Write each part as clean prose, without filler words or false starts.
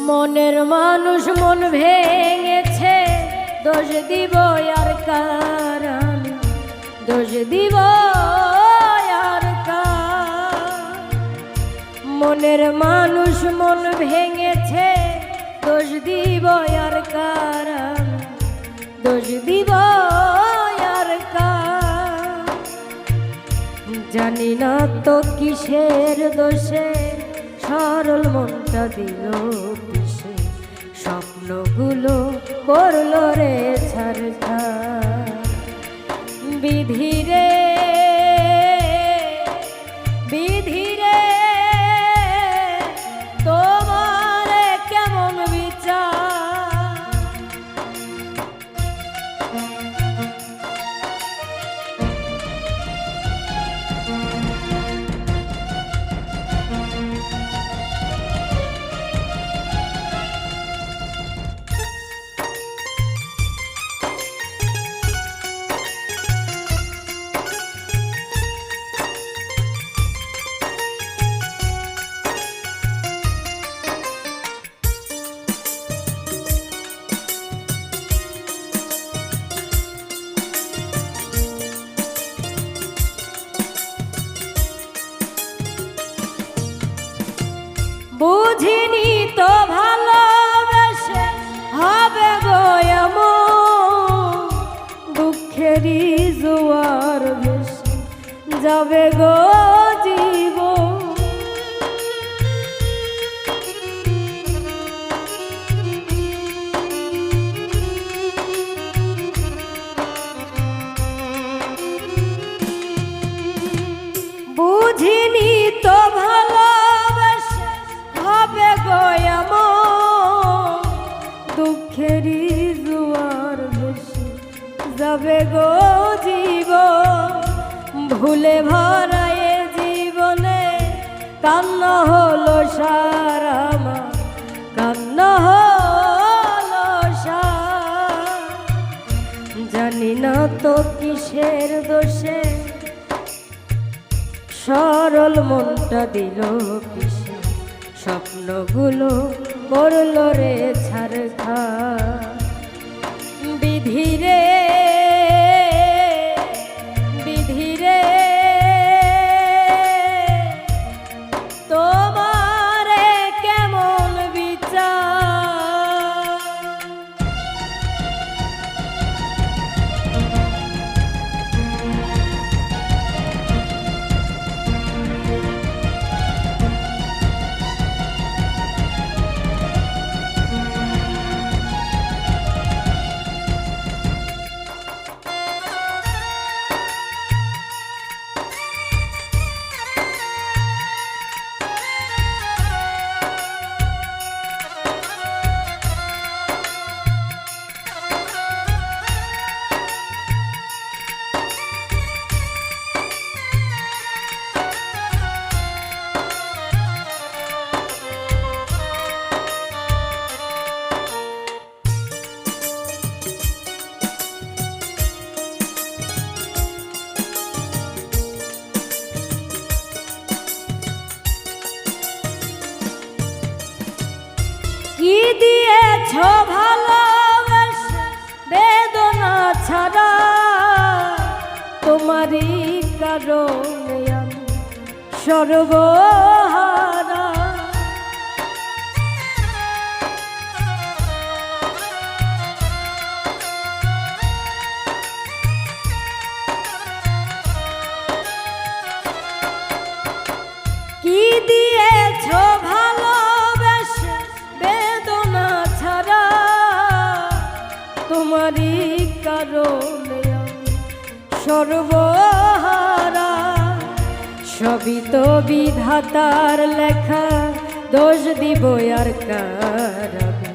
মনের মানুষ মন ভেঙেছে, দোষ দিব আর কার আমি, দোষ দিব আর কার। মনের মানুষ মন ভেঙেছে, দোষ দিব আর কার আমি, দোষ দিব আর কার। জানি না তো কিসের দোষে সরল মনটা দিল পিছে, স্বপ্নগুলো করলো রে ছারখার। বিধি রে বিধি রে, তোমার কেমন বিচার। বুঝিনি তো ভালোবেসে হবে গো এমন, দুঃখেরই জোয়ার ভেসে যাবে গো জীবন। বুঝিনি তো ভালোবেসে হবে গো এমন, দুঃখেরই জোয়ার ভেসে যাবে গো জীবন। ভুলে ভরা এ জীবনে কান্না হলো সারা মা, কান্না হলো সার। জানি না তো কিসের দোষে সরল মনটা দিল পিছে, স্বপ্নগুলো করলো রে ছারখার। বিধি রে বিধি রে, তোমার কেমন বিচার। কি দিয়েছ ভালোবেসে বেদনা ছাড়া, তোমারই কারণে আমি সর্বহারা। কি দিয়েছ ভালোবেসে বেদনা ছাড়া, তোমারই কারণে আমি সর্বহারা। সবই তো বিধাতার লেখা, দোষ দিব আর কার আমি,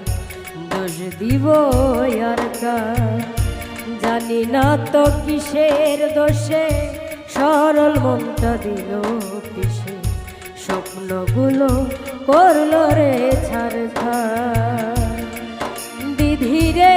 দোষ দিব আর কার। জানি না তো কিসের দোষে সরল মনটা দিল পিছে, স্বপ্নগুলো করলো রে ছারখার। বিধি রে